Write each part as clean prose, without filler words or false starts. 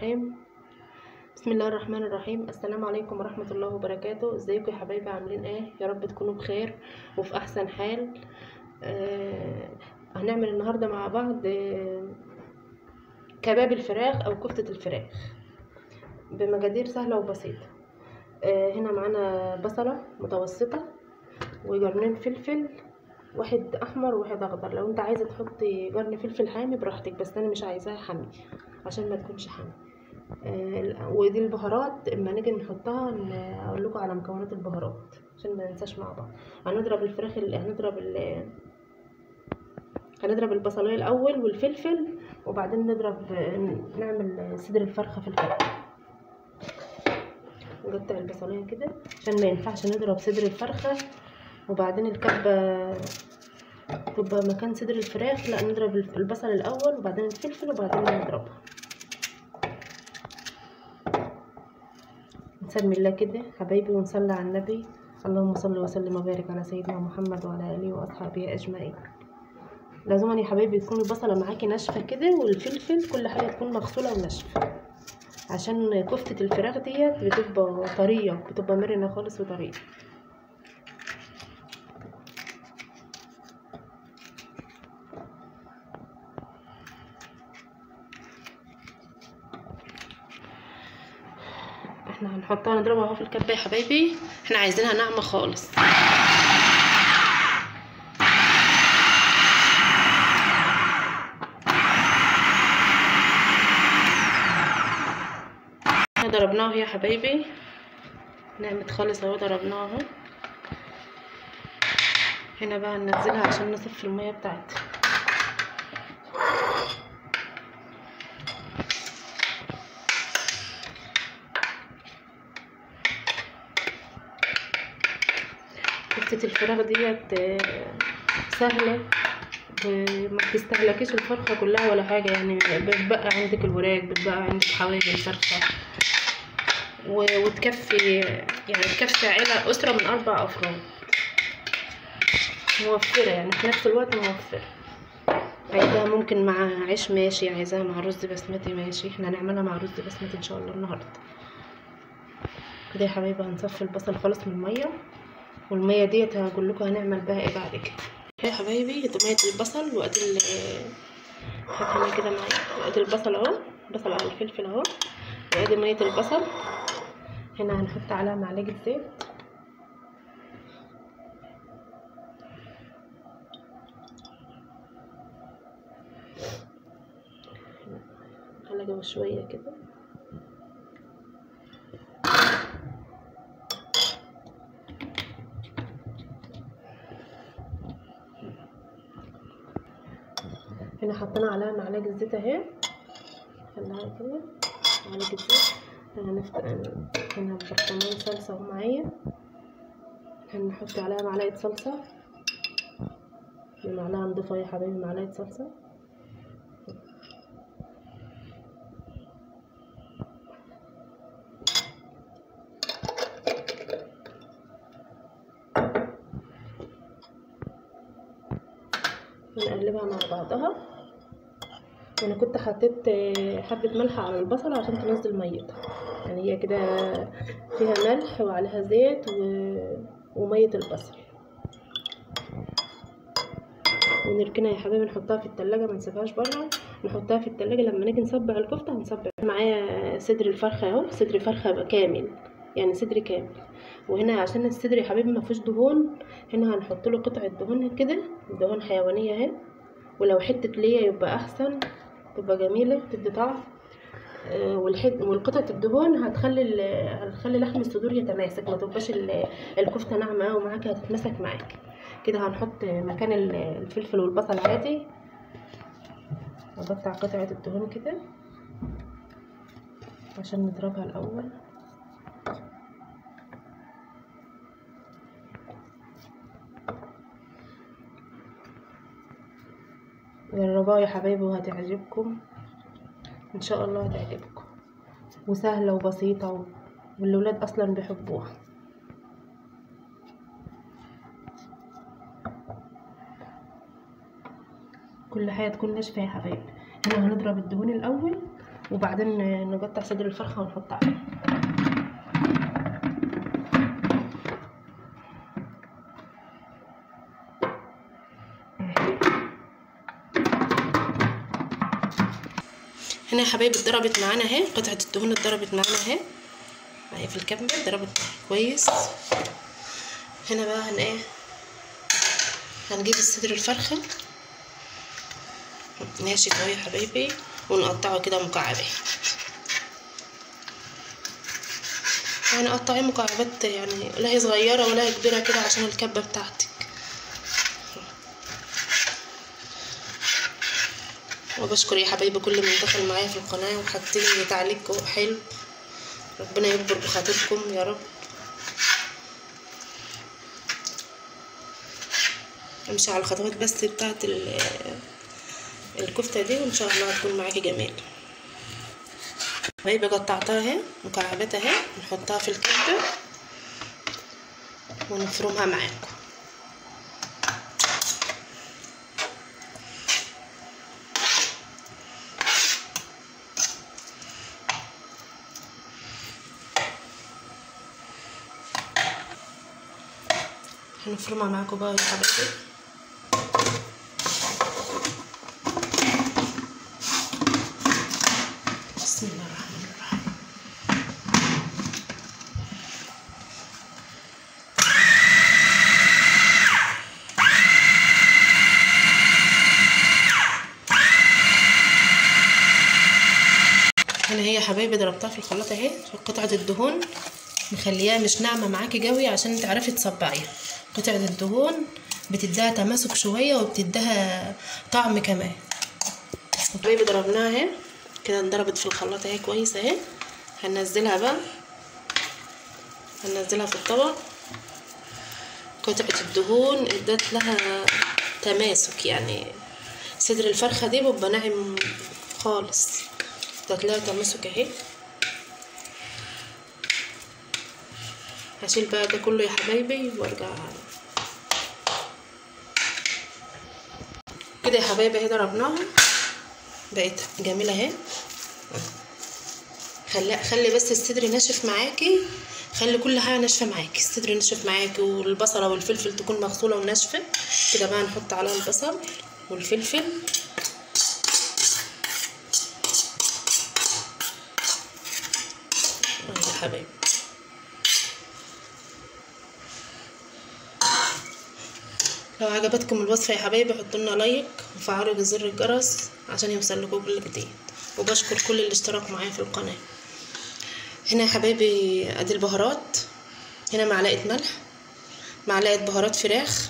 الرحيم. بسم الله الرحمن الرحيم. السلام عليكم ورحمة الله وبركاته. ازيكم يا حبايبي؟ عاملين ايه؟ يا رب تكونوا بخير وفي احسن حال. هنعمل النهاردة مع بعض كباب الفراخ او كفتة الفراخ بمقادير سهلة وبسيطة. هنا معانا بصلة متوسطة وقرنين فلفل، واحد احمر وواحد اخضر. لو انت عايزه تحطي قرن فلفل حامي براحتك، بس انا مش عايزاها حامي عشان ما تكونش حامي. ودي البهارات اما نيجي نحطها اقول لكم على مكونات البهارات عشان ما ننساش مع بعض. هنضرب البصلايه الاول والفلفل، وبعدين نعمل صدر الفرخه في الكبه. نقطع البصلايه كده عشان ما ينفعش نضرب صدر الفرخه وبعدين الكبه تبقى مكان صدر الفراخ. لا، نضرب البصل الاول وبعدين الفلفل وبعدين نضربها. نسمي الله كده حبايبي ونصلي على النبي. اللهم صل وسلم وبارك على سيدنا محمد وعلى اله واصحابه اجمعين. لازم يا حبايبي تكون البصله معاكي ناشفه كده، والفلفل كل حاجه تكون مغسوله وناشفه، عشان كفته الفراخ ديت بتبقى طريه، بتبقى مرنه خالص وطريه. احنا هنحطها نضربها اهو في الكبه يا حبايبي. احنا عايزينها ناعمه خالص. ضربناه يا حبايبي، نعمت خالص اهو، ضربناه اهو. هنا بقى ننزلها عشان نصفي الميه بتاعتها. كفتة الفراخ ديت سهلة، ما بتستهلكيش الفرخة كلها ولا حاجة، يعني بتبقى عندك الوراك، بتبقى عندك حواجب الفرخة، وتكفي، يعني تكفي عيلة أسرة من 4 أفراد. موفرة يعني في نفس الوقت موفرة. عايزاها ممكن مع عيش ماشي، عايزاها مع رز بسمتي ماشي. احنا هنعملها مع رز بسمتي ان شاء الله النهارده. كده يا حبايبي هنصفي البصل خالص من الميه، والميه ديت هقول لكم هنعمل بها ايه بعد كده. يا حبايبي دي ميه البصل، وادي هاتها كده معايا. وادي البصل اهو، بصل على الفلفل اهو، وادي ميه البصل. هنا هنحط عليها معلقه زيت، معلقه شويه كده. هنا حطينا عليها معلقه زيت اهي، خليها كده معلقه زيت. هنا برطمان صلصه اهو معايا، هنحط عليها معلقه صلصه، بمعلقه نضيفها يا حبايبي، معلقه صلصه. ونقلبها مع بعضها. وانا كنت حطيت حبه ملح على البصله عشان تنزل ميتها، يعني هي كده فيها ملح وعليها زيت وميه البصل. ونركنها يا حبايبي، نحطها في التلاجة، ما نسيبهاش بره، نحطها في التلاجة. لما نيجي نصبع الكفته هنصبع معايا صدر الفرخه اهو، صدر فرخه كامل، يعني صدر كامل. وهنا عشان الصدر يا حبيبي ما فيهوش دهون، هنا هنحط له قطعه دهون كده، دهون حيوانيه اهي. ولو حته ليا يبقى احسن، تبقى جميله تدي طعم. والقطعه الدهون هتخلي لحم الصدور يتماسك، ما تبقاش الكفته ناعمه ومعاك هتتمسك معاك كده. هنحط مكان الفلفل والبصل عادي، نقطع قطعه الدهون كده عشان نضربها الاول. جربوها يا حبايبي وهتعجبكم ان شاء الله، هتعجبكم وسهله وبسيطه، والولاد اصلا بيحبوها. كل حاجه تكون ناشفه يا حبايبي. هنا هنضرب الدهون الاول وبعدين نقطع صدر الفرخه ونحط عليه. هنا يا حبايبي اتضربت معانا اهي، قطعه الدهون اتضربت معانا اهي في الكبه، اتضربت كويس. هنا بقى هنجيب الصدر الفرخه ناشف اهو يا حبايبي، ونقطعه كده مكعبات. يعني قطعيه مكعبات، يعني لا هي صغيره ولا هي كبيره كده عشان الكبه بتاعتك. وبشكر يا حبايبي كل من دخل معايا في القناه وحط لي تعليق حلو، ربنا يكبر بخاطركم يا رب. امشي على الخطوات بس بتاعت الكفته دي وان شاء الله هتكون معاكي جميل. حبايبي قطعتها اهي مكعبات اهي، نحطها في الكبه ونفرمها معاكم. هنفرمها معاكم بقى يا حبايبي. بسم الله الرحمن الرحيم. هنا هي يا حبايبي ضربتها في الخلاط اهي، قطعه الدهون مخليها مش ناعمه معاكي قوي عشان تعرفي تصبعيها. قطعه الدهون بتديها تماسك شويه وبتديها طعم كمان. حبايبي ضربناها اهي كده، انضربت في الخلاط اهي كويس اهي. هننزلها بقى، هننزلها في الطبق. قطعه الدهون ادت لها تماسك، يعني صدر الفرخه دي بيبقى ناعم خالص، ادت لها تماسك اهي. هشيل بقى ده كله يا حبايبي وارجع كده يا حبايبي اهي. ضربناها بقت جميله اهي. خلي بس الصدر ناشف معاكي، خلي كل حاجه ناشفه معاكي، الصدر ناشف معاكي والبصله والفلفل تكون مغسوله وناشفه كده. بقى نحط عليها البصل والفلفل يا حبايبي. لو عجبتكم الوصفه يا حبايبي حطوا لنا لايك وفعلوا زر الجرس عشان يوصل لكم كل جديد. وبشكر كل اللي اشترك معايا في القناه. هنا يا حبايبي ادي البهارات. هنا معلقه ملح، معلقه بهارات فراخ،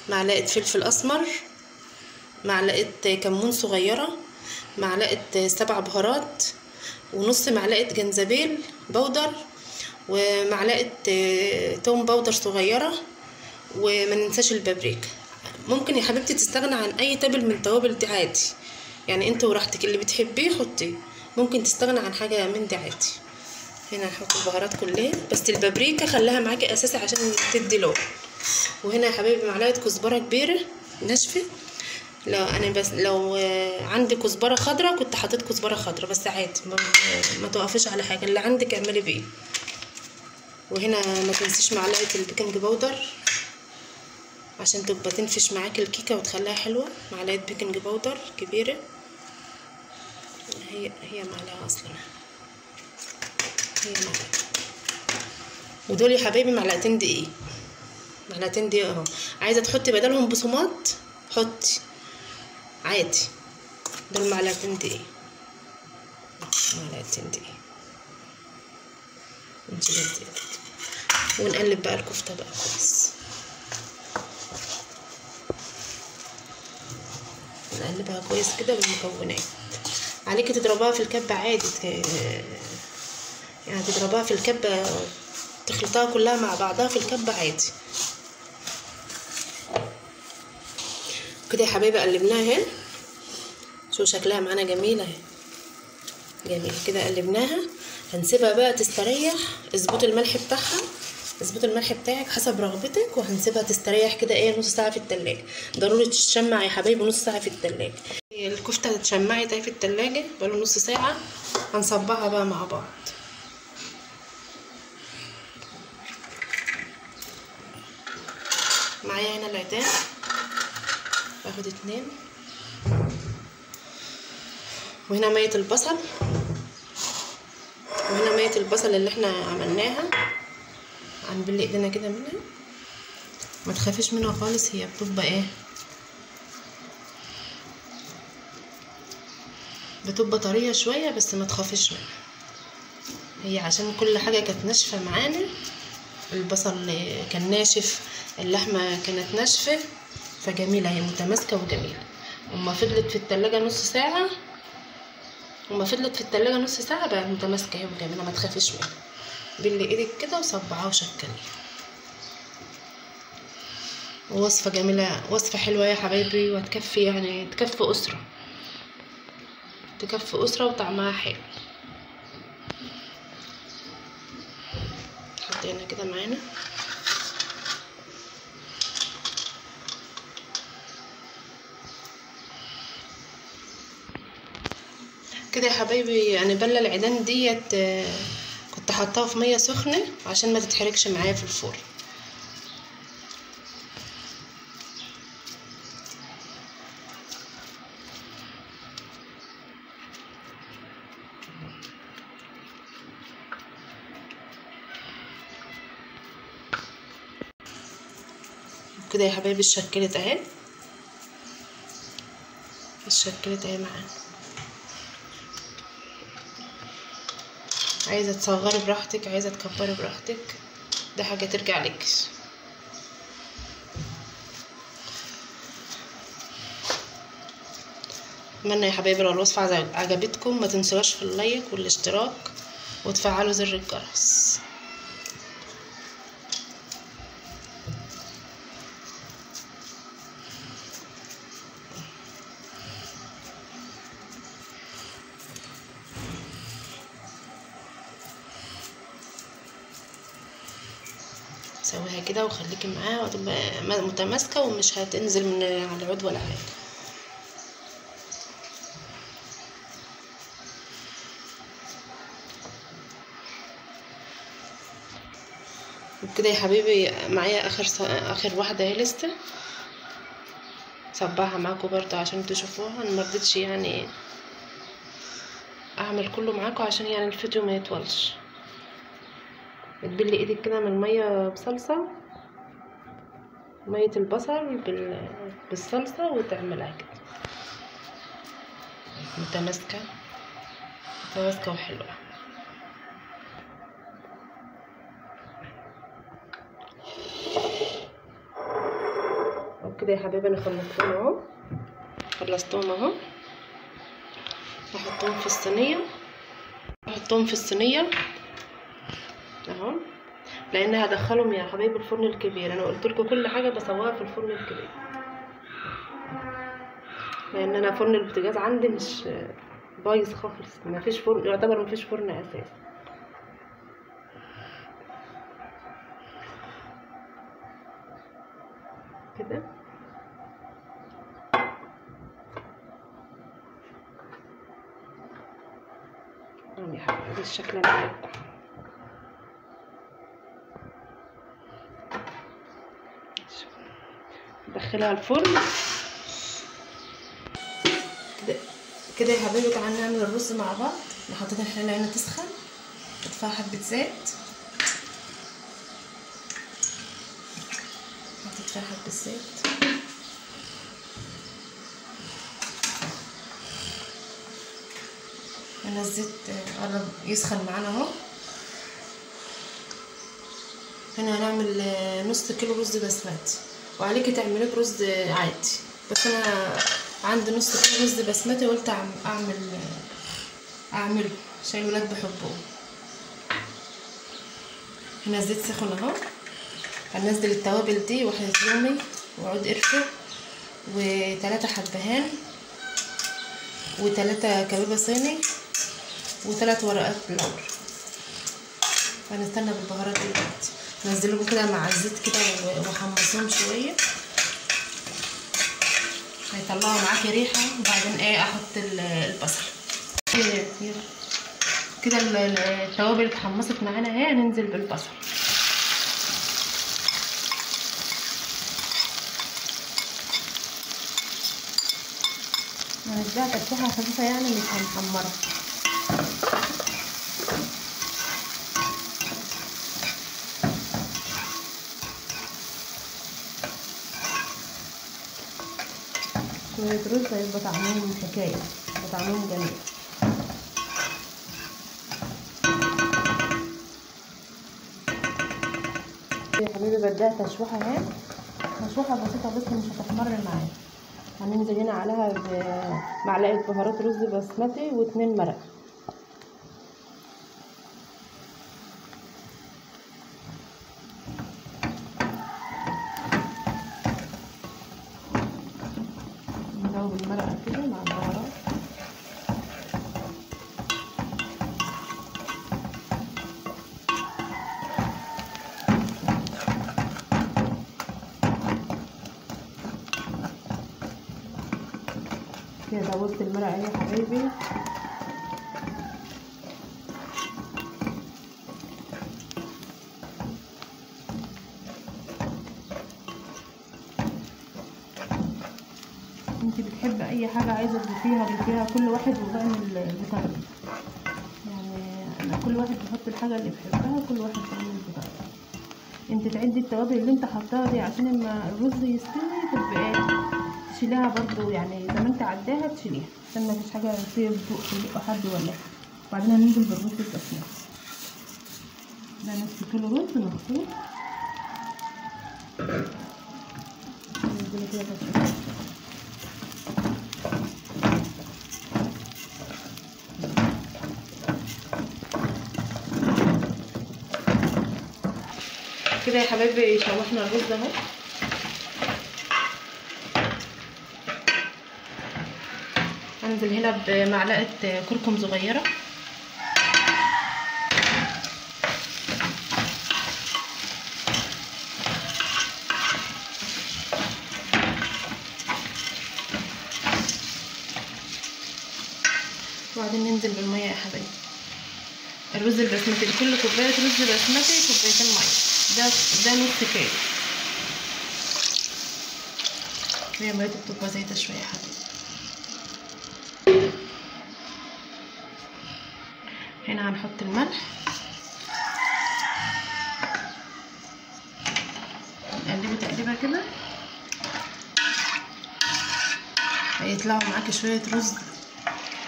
معلقه فلفل اسمر، معلقه كمون صغيره، معلقه 7 بهارات، ونص معلقه جنزبيل بودر، ومعلقه توم بودر صغيره، وما ننساش البابريكا. ممكن يا حبيبتي تستغنى عن اي تابل من توابل دي عادي، يعني انت وراحتك اللي بتحبيه حطيه، ممكن تستغنى عن حاجه من دي عادي. هنا هنحط البهارات كلها، بس البابريكا خليها معاكي اساسي عشان تدي لون. وهنا يا حبايبي معلقه كزبره كبيره ناشفه. لو عندي كزبره خضراء كنت حطيت كزبره خضراء، بس عادي ما توقفيش على حاجه، اللي عندك اعملي بيه. وهنا ما تنسيش معلقه البيكنج باودر عشان تبقى تنفش معاكي الكيكه وتخليها حلوه. معلقه بيكنج باودر كبيره، هي معلقه اصلا، هي معلقه. ودول يا حبايبي معلقتين دقيق، معلقتين دقيق اهو. عايزه تحطي بدلهم بصومات حطي عادي. دول معلقتين دقيق، معلقتين دقيق. نشيل الزيت ونقلب بقى الكفته بقى كويس، نقلبها كويس كده بالمكونات. عليكي تضربها في الكبه عادي، يعني تضربها في الكبه تخلطها كلها مع بعضها في الكبه عادي كده يا حبايبي. قلبناها اهي، شو شكلها معانا جميله اهي، جميل كده. قلبناها، هنسيبها بقى تستريح. اظبطي الملح بتاعها، اظبطي الملح بتاعك حسب رغبتك، وهنسيبها تستريح كده ايه نص ساعه في التلاجة. ضروري تشمع يا حبايبي نص ساعه في التلاجة. الكفتة اتشمعت اهي في التلاجة بقاله نص ساعة، هنصبعها بقى مع بعض. معايا هنا العيدان، باخد 2، وهنا مية البصل، وهنا مية البصل اللي احنا عملناها، هنبل ايدينا كده منها. ما تخافيش منها خالص، هي بتبقى ايه، بتبقى طريه شويه، بس ما تخافيش منها، هي عشان كل حاجه كانت ناشفه معانا. البصل كان ناشف، اللحمه كانت ناشفه، فجميله هي متماسكه وجميله. وما فضلت في التلاجة نص ساعه بقت متماسكه هي وجميله، ما تخافيش منها. بلي ايدك كده وصبعها وشكليها. وصفه جميله، وصفه حلوه يا حبايبي، وهتكفي يعني تكفي اسره وطعمها حلو. حطينا كده معانا كده يا حبايبي. يعني بله العيدان ديت كنت حطاها في ميه سخنه عشان ما تتحرقش معايا في الفرن. كده يا حبايبي اتشكلت اهي، معانا. عايزه تصغري براحتك، عايزه تكبري براحتك، دي حاجه ترجع لك. اتمنى يا حبايبي لو الوصفه عجبتكم ما تنسوش في اللايك والاشتراك وتفعلوا زر الجرس. سويها كده وخليكي معاها، وتبقى متماسكه ومش هتنزل من على العود ولا حاجه. وبكده يا حبيبي معايا اخر واحده اهي لسه، صباحها معاكم برضه عشان تشوفوها. انا مرضتش يعني اعمل كله معاكم عشان يعني الفيديو ما يطولش. بتبلي ايدك كده من الميه بصلصه، ميه البصل بالصلصه، وتعملها كده متماسكه وحلوه. وكده يا حبايبي انا خلصتهم اهو. هحطهم في الصينيه اهو، لان هدخلهم يا حبايبي الفرن الكبير. انا قلت لكم كل حاجه بسويها في الفرن الكبير، لان انا فرن البوتاجاز عندي مش بايظ خالص، مفيش فرن، يعتبر مفيش فرن اساسا. كده يا حبيبي الشكل اللي هيبقى. ندخلها الفرن كده يا حبايبي. تعالوا نعمل الرز مع بعض. حطيت الحله هنا تسخن، ادفع حبه زيت، حطيت فيها حبه زيت، هنا الزيت قرب يسخن معانا اهو. هنا هنعمل نص كيلو رز بسمتي، وعليكي تعمليه برز عادي، بس انا عندي نص كيلو رز بسمتي قلت اعمله عشان الولاد بيحبوه. هنا الزيت سخن اهو. هننزل التوابل دي: 1 رومي، وعود قرفه، و3 حبهان، و3 كبيبه صيني، و3 ورقات لورا. هنستنى بالبهارات دلوقتي. نزلهم كده مع الزيت كده واحمصهم شويه. هيطلعوا معاكي ريحه. وبعدين ايه احط البصل كده. التوابل اتحمصت معانا اهي، هننزل بالبصل. هنديها تشويحه خفيفه يعني مش هنحمرها. شويه رز هيبقى طعمهم حكايه، هيبقى طعمهم جميل. يا حبيبي بديها تشويحه اهي، تشويحه بسيطه بس مش هتحمر معايا. هننزل هنا عليها بمعلقه بهارات رز بسمتي و2 مرق. نزود المرقه كده مع البهارات. كده زودت المرقه اهي يا حبايبي. انت بتحب اي حاجه عايزه تضيفيها كل واحد وبيعمل بطريقته يعني. انا كل واحد بيحط الحاجه اللي بيحبها، كل واحد بيعمل بطريقته. انت تعدي التوابل اللي انت حطاها دي عشان لما الرز يستوي تبقى ايه تشيليها برضو يعني. زي ما انت عداها تشيليها عشان ما فيش حاجه تصير في بق حد ولا حاجه. وبعدين هننزل بالرز البسمتي ده نص كيلو رز مغسول. ننزله كده بس كده يا حبايبي. شوحنا الرز اهو. هنزل هنا بمعلقه كركم صغيره. وبعدين ننزل بالميه يا حبايبي. الرز البسمتي لكل كوبايه رز بسمتي كوبايتين ميه. ده نص كيلو. هي ميته بتبقى زيته شويه يا حبايبي. هنا هنحط الملح، نقلبه تقليبه كده. هيطلعوا معاكي شويه رز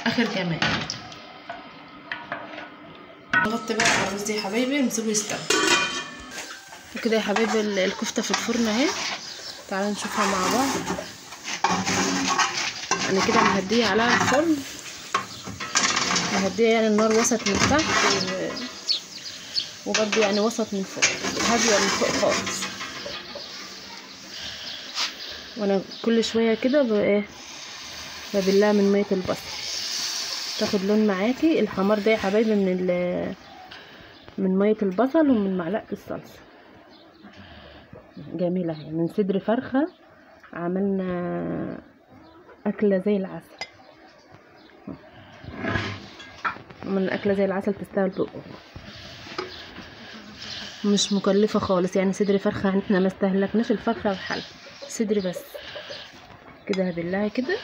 اخر جمال. نغطي بقى على الرز يا حبايبي نسيبه يستوي. وكده يا حبايبي الكفته في الفرن اهي. تعالوا نشوفها مع بعض. انا كده مهديه على الفرن، مهديه يعني النار وسط من تحت وبرده يعني وسط من فوق، هاديه من فوق خالص. وانا كل شويه كده ببلها من ميه البصل تاخد لون معاكي. الحمار ده يا حبايبي من ميه البصل ومن معلقه الصلصه. جميله اهي. من صدر فرخه عملنا اكله زي العسل. من اكله زي العسل تستاهل بقه. مش مكلفه خالص يعني. صدر فرخه احنا ما استهلكناش الفرخه بحالها، صدر بس كده. هبلها كده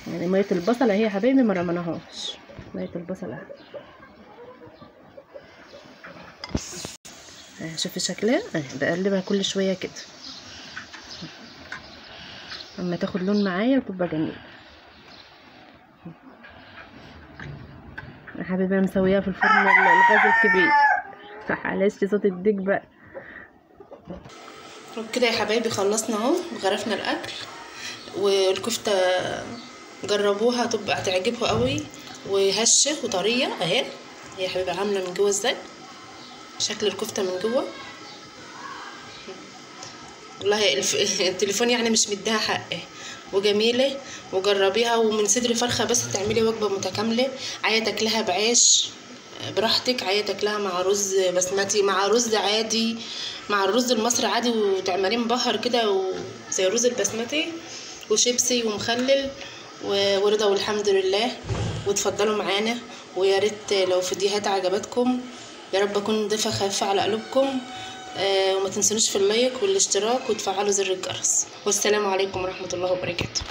يعني. ميه البصل اهي يا حبايبي ما رميناهاش. ميه البصل اهي. شوفي شكلها اهي. بقلبها كل شويه كده اما تاخد لون معايا وتبقى جميله. يا حبيبي انا مسويها في الفرن الغاز الكبير فحلاش صوت الديك بقى. وبكده يا حبايبي خلصنا اهو وغرفنا الاكل. والكفته جربوها تبقى هتعجبكم قوي وهشه وطريه اهي. هي يا حبيبي عامله من جوه ازاي شكل الكفته من جوه. والله التليفون يعني مش مديها حقه وجميله. وجربيها. ومن صدر فرخه بس تعملي وجبه متكامله. عايزه تاكلها بعيش براحتك، عايزه تاكلها مع رز بسمتي، مع رز عادي، مع الرز المصري عادي، وتعمليه مبهر كده زي الرز البسمتي، وشيبسي ومخلل ورضا والحمد لله. وتفضلوا معانا، ويا ريت لو فيديوهات عجبتكم يا رب اكون ضيفه خفيفه على قلوبكم. وما تنسونوش في اللايك والاشتراك وتفعلوا زر الجرس. والسلام عليكم ورحمه الله وبركاته.